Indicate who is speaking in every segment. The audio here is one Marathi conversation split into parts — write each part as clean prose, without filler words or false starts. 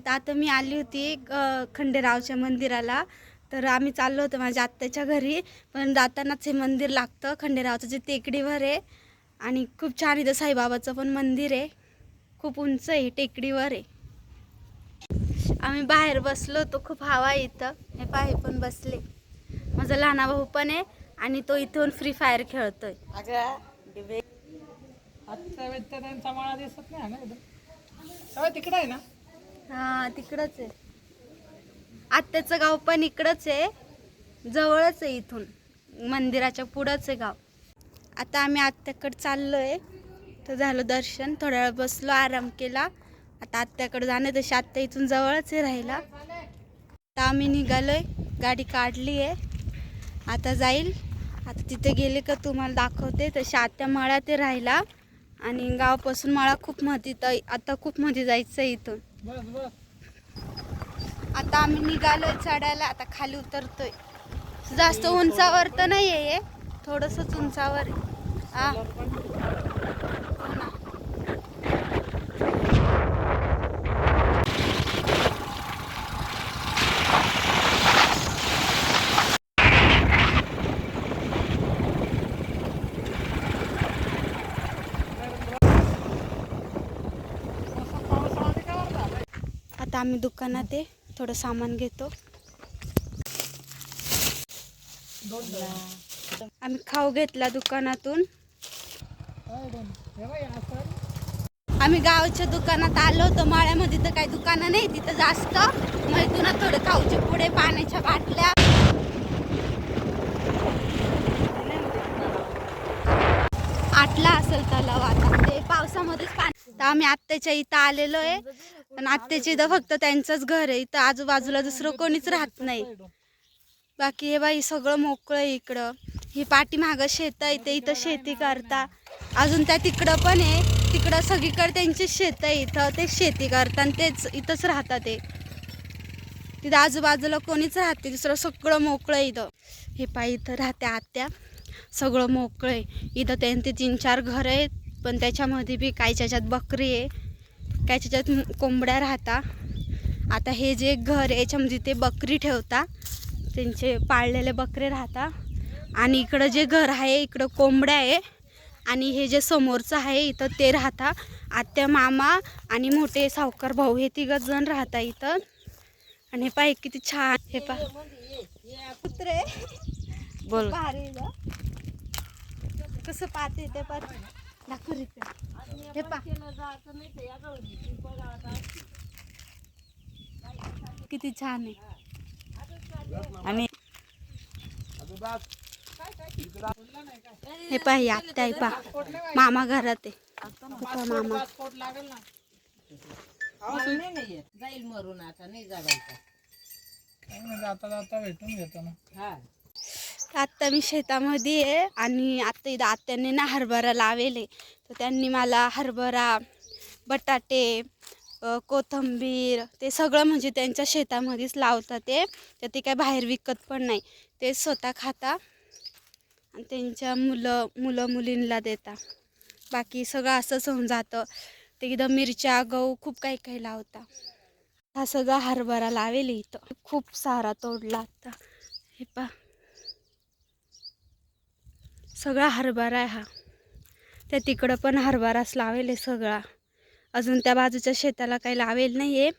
Speaker 1: आता मी आली होती खंडेरावच्या मंदिराला. तर आम्ही चाललो होतो माझ्या आत्याच्या घरी, पण जातानाच हे मंदिर लागतं खंडेरावचं, जे टेकडीवर आहे. आणि खूप छान इथं साईबाबाचं पण मंदिर आहे, खूप उंच आहे, टेकडीवर आहे. आम्ही बाहेर बसलो होतो, खूप हवा आहे इथं. हे पाहे पण बसले, माझा लहान भाऊ पण आहे आणि तो इथून फ्री फायर खेळतोय.
Speaker 2: त्यांचा माळा दिसत नाही ना, तिकडे आहे ना.
Speaker 1: हा तिकडच आहे, आत्याचं गाव पण इकडंच आहे, जवळच आहे इथून, मंदिराच्या पुढंच आहे गाव. आता आम्ही आत्याकडे चाललोय. तर झालं दर्शन, थोड्या वेळ बसलो, आराम केला. आता आत्याकडे जाणे, तशी आत्या इथून जवळच आहे राहायला. आता आम्ही निघालोय, गाडी काढली आहे, आता जाईल. आता तिथे गेले का तुम्हाला दाखवते. तशी आत्या मळ्यात ते राहायला, आणि गावापासून मळा खूप मध्ये, तर आता खूप मध्ये जायचं आहे इथून. आता आम्ही निघालोय चढायला, आता खाली उतरतोय. जास्त उंचावर तर नाही आहे, थोडंसंच उंचावर आहे. आता आम्ही दुकानात आहे, थोडं सामान घेतो. आम्ही खाऊ घेतला दुकानातून. आम्ही गावच्या दुकानात आलो होतो, माळ्यामध्ये तर काही दुकानं नाही तिथं जास्त. मग इथून थोडं खाऊचे पुढे, पाण्याच्या बाटल्या. आटला असेल तलाव आता, ते पावसामध्येच पाणी. तर आम्ही आत्याच्या इथं आलेलो आहे, पण आत्याच्या इथं फक्त त्यांचंच घर आहे, इथं आजूबाजूला दुसरं कोणीच राहत नाही. बाकी हे बाई सगळं मोकळं आहे इकडं. ही पाठीमागं शेत आहे, ते इथं शेती करता. अजून त्या तिकडं पण आहे, तिकडं सगळीकडे त्यांची शेत आहे, इथं ते शेती करतात आणि तेच इथंच राहतात. ते तिथं आजूबाजूला कोणीच राहते, दुसरं सगळं मोकळं आहे इथं. हे पाय इथं राहते आत्या, सगळं मोकळं आहे इथं. त्यांचे 3-4 घर आहेत, पण त्याच्यामध्ये बी कायच्या ह्याच्यात बकरी आहे, कायच्या ह्याच्यात कोंबड्या राहता. आता हे जे घर आहे याच्यामध्ये ते बकरी ठेवता, त्यांचे पाळलेले बकरे राहता. आणि इकडं जे घर आहे इकडं कोंबड्या आहे, आणि हे जे समोरचं आहे इथं ते राहता. आत्या, मामा आणि मोठे सावकार भाऊ, हे 3 जण राहता इथं. आणि हे पाय किती छान, हे पा कुत्रे बोल भारी कसं पाहते ते पण दाखव. हे पा किती छान आहे. आणि हे पाही आत्या आहे पा, मामा घरात आहे. मामा
Speaker 3: जाईल मरून, आता नाही जगायचं.
Speaker 2: जाता भेटून घेतो ना.
Speaker 1: आत्ता मी शेतामध्ये आहे, आणि आत्ता इथं आत्याने ना हरभरा लावेले. तर त्यांनी मला हरभरा, बटाटे, कोथिंबीर ते सगळं म्हणजे त्यांच्या शेतामध्येच लावतात ते. तर ते काय बाहेर विकत पण नाही, ते स्वतः खाता आणि त्यांच्या मुलं मुलींना देता. बाकी सगळं असंच होऊन जातं. ते इथं मिरच्या, गहू खूप काही काही लावता. हा सगळा हरभरा लावेल इथं, खूप सारा तोडला आता. हे पा सगळा हरभरा आहे हा. त्या तिकडं पण हरभराच लावेल सगळा. अजून त्या बाजूच्या शेताला काही लावेल नाही आहे.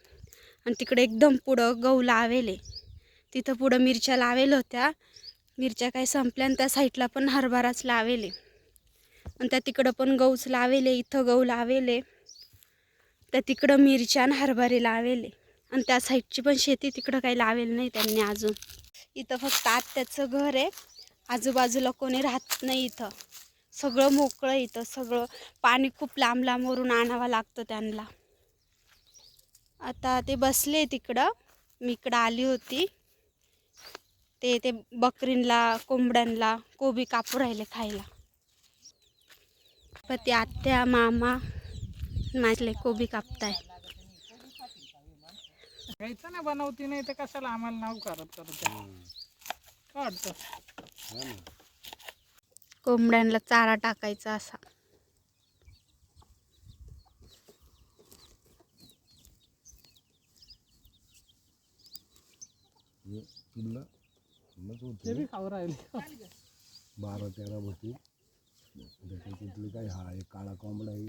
Speaker 1: आणि तिकडे एकदम पुढं गहू लावेल, तिथं पुढं मिरच्या लावेल होत्या, मिरच्या काही संपल्या. आणि त्या साईडला पण हरभराच लावेल, आणि त्या तिकडं पण गहूच लावेल. इथं गहू लावेल, त्या तिकडं मिरच्या आणि हरभरे लावेल. आणि त्या साईडची पण शेती तिकडं काही लावेल नाही त्यांनी अजून. इथं फक्त आत्याचं घर आहे, आजूबाजूला कोणी राहत नाही इथं, सगळं मोकळं. इथं सगळं पाणी खूप लांब लांबवरून आणावं लागतं त्यांना. आता ते बसले तिकडं, मी इकडं आली होती. ते बकरींला, कोंबड्यांना कोबी कापू राहिले खायला. पण ते आत्या, मामा माझले कोबी कापताय.
Speaker 2: घ्यायचं ना, बनवती नाही तर कशाला आम्हाला नाव करत काय वाटतं.
Speaker 1: कोंबड्यांना चारा टाकायचा असा.
Speaker 4: हे पिल्लं मग
Speaker 2: ते
Speaker 4: होते
Speaker 2: बी खाऊ राहिले
Speaker 4: 12-13 होती त्याच्यातली काही हा एक काळा कोंबडा आहे